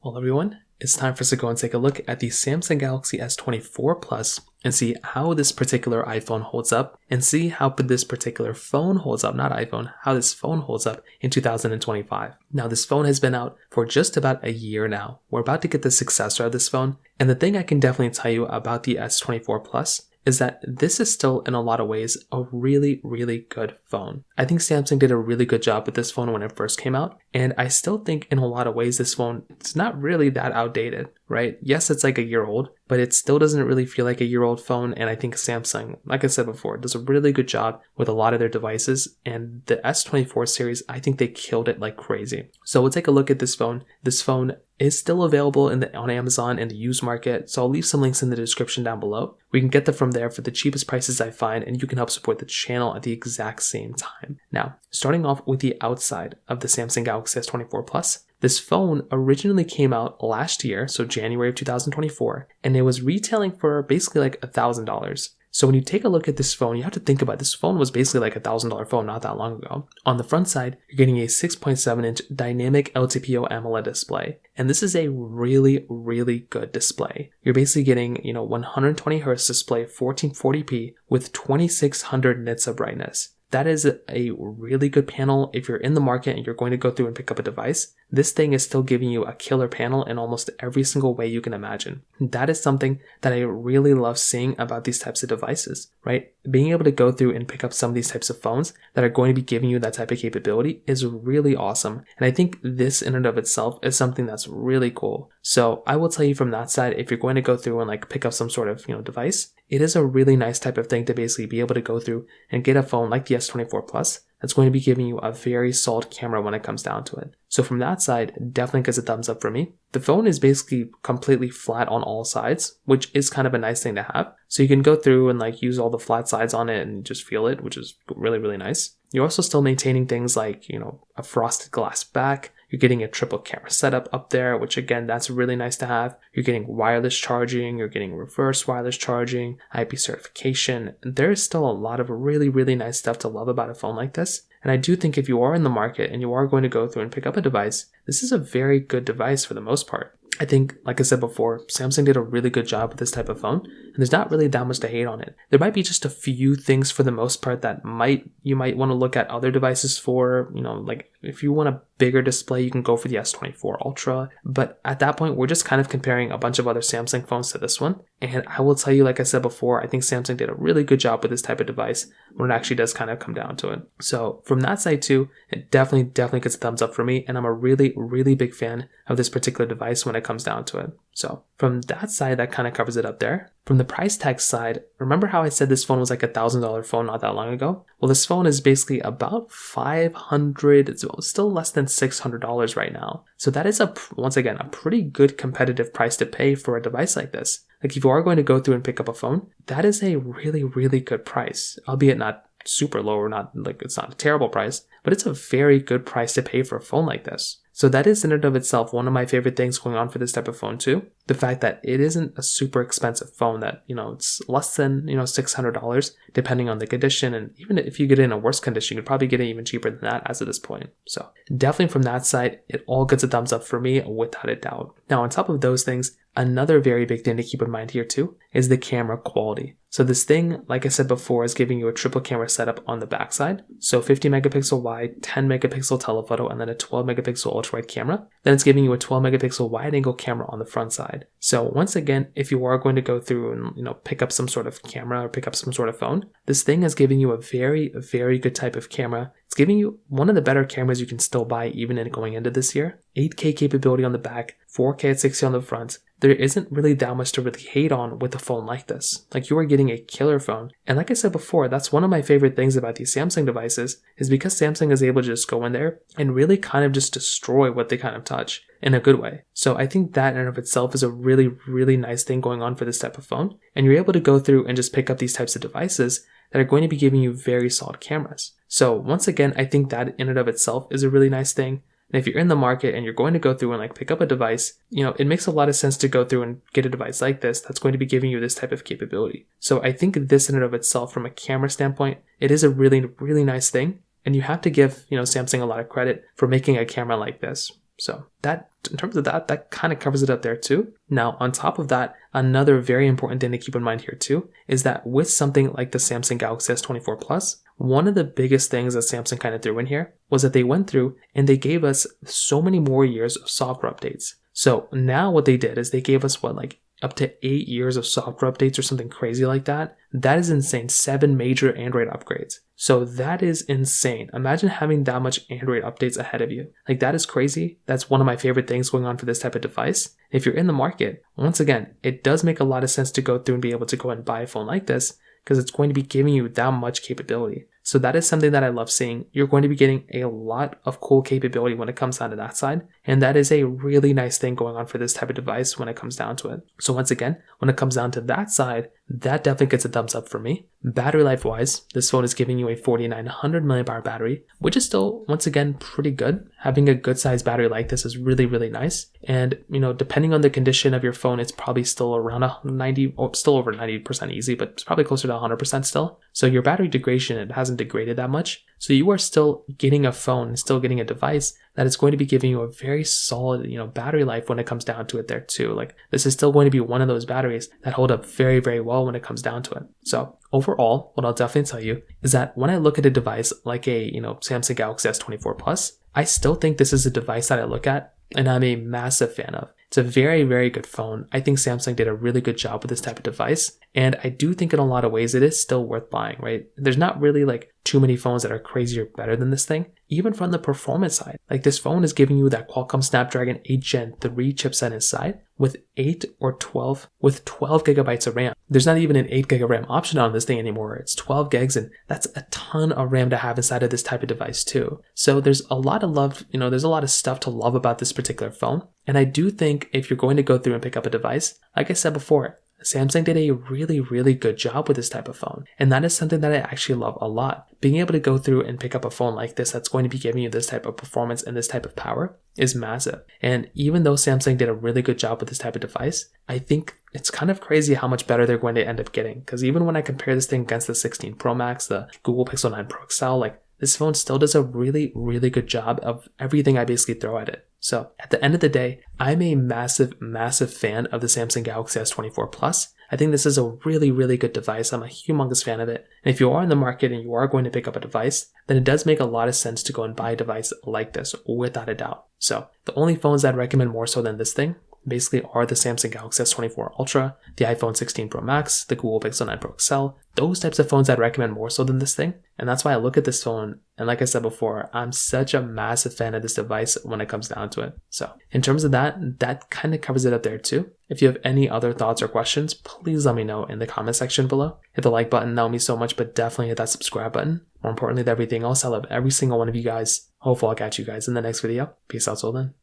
Well, everyone, it's time for us to go and take a look at the Samsung Galaxy S24 Plus and see how this particular iPhone holds up and see how this particular phone holds up, not iPhone, how this phone holds up in 2025. Now, this phone has been out for just about a year now. We're about to get the successor of this phone, and the thing I can definitely tell you about the S24 Plus is that this is still, in a lot of ways, a really, really good phone. I think Samsung did a really good job with this phone when it first came out, and I still think in a lot of ways this phone is not really that outdated, right? Yes, it's like a year old, but it still doesn't really feel like a year-old phone, and I think Samsung, like I said before, does a really good job with a lot of their devices, and the S24 series, I think they killed it like crazy. So we'll take a look at this phone. This phone is still available on Amazon in the used market, so I'll leave some links in the description down below. We can get them from there for the cheapest prices I find, and you can help support the channel at the exact same time. Now, starting off with the outside of the Samsung Galaxy S24 Plus, this phone originally came out last year, so January of 2024, and it was retailing for basically like $1,000. So when you take a look at this phone, you have to think about it. This phone was basically like a $1,000 phone not that long ago. On the front side, you're getting a 6.7-inch dynamic LTPO AMOLED display. And this is a really, really good display. You're basically getting, 120 Hz display, 1440p with 2600 nits of brightness. That is a really good panel. If you're in the market and you're going to go through and pick up a device, this thing is still giving you a killer panel in almost every single way you can imagine. That is something that I really love seeing about these types of devices, right? Being able to go through and pick up some of these types of phones that are going to be giving you that type of capability is really awesome. And I think this in and of itself is something that's really cool. So I will tell you from that side, if you're going to go through and pick up some sort of, device, it is a really nice type of thing to basically be able to go through and get a phone like the S24 Plus that's going to be giving you a very solid camera when it comes down to it. So from that side, definitely gets a thumbs up for me. The phone is basically completely flat on all sides, which is kind of a nice thing to have. So you can go through and use all the flat sides on it and just feel it, which is really, really nice. You're also still maintaining things like, a frosted glass back. You're getting a triple camera setup up there, which again, that's really nice to have. You're getting wireless charging, you're getting reverse wireless charging, IP certification. There's still a lot of really, really nice stuff to love about a phone like this. And I do think if you are in the market and you are going to go through and pick up a device, this is a very good device for the most part. I think, like I said before, Samsung did a really good job with this type of phone, and there's not really that much to hate on it. There might be just a few things for the most part that you might want to look at other devices for, if you want a bigger display, you can go for the S24 Ultra, but at that point, we're just kind of comparing a bunch of other Samsung phones to this one, and I will tell you, like I said before, I think Samsung did a really good job with this type of device when it actually does kind of come down to it. So from that side too, it definitely gets a thumbs up for me, and I'm a really, really big fan of this particular device when it comes down to it. So from that side, that kind of covers it up there. From the price tag side, remember how I said this phone was like a $1,000 phone not that long ago? Well, this phone is basically about $500, it's still less than $600 right now. So that is once again, a pretty good competitive price to pay for a device like this. If you are going to go through and pick up a phone, that is a really, really good price, albeit not super low or not it's not a terrible price, but it's a very good price to pay for a phone like this. So that is in and of itself one of my favorite things going on for this type of phone too. The fact that it isn't a super expensive phone that, it's less than, $600 depending on the condition. And even if you get it in a worse condition, you could probably get it even cheaper than that as of this point. So definitely from that side, it all gets a thumbs up for me without a doubt. Now on top of those things, another very big thing to keep in mind here too is the camera quality. So this thing, like I said before, is giving you a triple camera setup on the backside. So 50 megapixel wide, 10 megapixel telephoto, and then a 12 megapixel ultra wide camera. Then it's giving you a 12 megapixel wide angle camera on the front side. So once again, if you are going to go through and pick up some sort of camera or pick up some sort of phone, this thing is giving you a very, very good type of camera. It's giving you one of the better cameras you can still buy even going into this year. 8K capability on the back, 4K at 60 on the front. There isn't really that much to really hate on with a phone like this. You are getting a killer phone. And like I said before, that's one of my favorite things about these Samsung devices is because Samsung is able to just go in there and really kind of just destroy what they kind of touch in a good way. So I think that in and of itself is a really, really nice thing going on for this type of phone. And you're able to go through and just pick up these types of devices that are going to be giving you very solid cameras. So once again, I think that in and of itself is a really nice thing. And if you're in the market and you're going to go through and pick up a device, it makes a lot of sense to go through and get a device like this that's going to be giving you this type of capability. So I think this in and of itself, from a camera standpoint, it is a really, really nice thing. And you have to give, Samsung a lot of credit for making a camera like this. So that, in terms of that, that kind of covers it up there too. Now, on top of that, another very important thing to keep in mind here too, is that with something like the Samsung Galaxy S24 Plus, one of the biggest things that Samsung kind of threw in here was that they went through and they gave us so many more years of software updates. So now what they did is they gave us up to 8 years of software updates or something crazy like that. That is insane. 7 major Android upgrades. So that is insane. Imagine having that much Android updates ahead of you. Like, that is crazy. That's one of my favorite things going on for this type of device. If you're in the market, once again, it does make a lot of sense to go through and be able to go and buy a phone like this, because it's going to be giving you that much capability. So that is something that I love seeing. You're going to be getting a lot of cool capability when it comes down to that side. And that is a really nice thing going on for this type of device when it comes down to it. So once again, when it comes down to that side, that definitely gets a thumbs up for me. Battery life wise, this phone is giving you a 4900 mAh battery, which is still, once again, pretty good. Having a good sized battery like this is really, really nice. And, depending on the condition of your phone, it's probably still around 90, or still over 90% easy, but it's probably closer to 100% still. So your battery degradation, it hasn't degraded that much. So you are still getting a phone, still getting a device that is going to be giving you a very solid, battery life when it comes down to it there too. Like, this is still going to be one of those batteries that hold up very, very well when it comes down to it. So overall, what I'll definitely tell you is that when I look at a device like a, Samsung Galaxy S24 Plus, I still think this is a device that I look at and I'm a massive fan of. It's a very, very good phone. I think Samsung did a really good job with this type of device. And I do think in a lot of ways it is still worth buying, right? There's not really too many phones that are crazy or better than this thing. Even from the performance side, this phone is giving you that Qualcomm Snapdragon 8 Gen 3 chipset inside with 12 gigabytes of RAM. There's not even an 8 gig of RAM option on this thing anymore. It's 12 gigs, and that's a ton of RAM to have inside of this type of device too. So there's a lot of love, there's a lot of stuff to love about this particular phone. And I do think if you're going to go through and pick up a device, like I said before, Samsung did a really, really good job with this type of phone. And that is something that I actually love a lot. Being able to go through and pick up a phone like this that's going to be giving you this type of performance and this type of power is massive. And even though Samsung did a really good job with this type of device, I think it's kind of crazy how much better they're going to end up getting. Because even when I compare this thing against the 16 Pro Max, the Google Pixel 9 Pro XL, this phone still does a really, really good job of everything I basically throw at it. So at the end of the day, I'm a massive, massive fan of the Samsung Galaxy S24 Plus. I think this is a really, really good device. I'm a humongous fan of it. And if you are in the market and you are going to pick up a device, then it does make a lot of sense to go and buy a device like this, without a doubt. So the only phones I'd recommend more so than this thing basically are the Samsung Galaxy S24 Ultra, the iPhone 16 Pro Max, the Google Pixel 9 Pro XL. Those types of phones I'd recommend more so than this thing. And that's why I look at this phone, and like I said before, I'm such a massive fan of this device when it comes down to it. So in terms of that kind of covers it up there too. If you have any other thoughts or questions, please let me know in the comment section below. Hit the like button, that would mean so much, but definitely hit that subscribe button. More importantly than everything else, I love every single one of you guys. Hopefully I'll catch you guys in the next video. Peace out till then.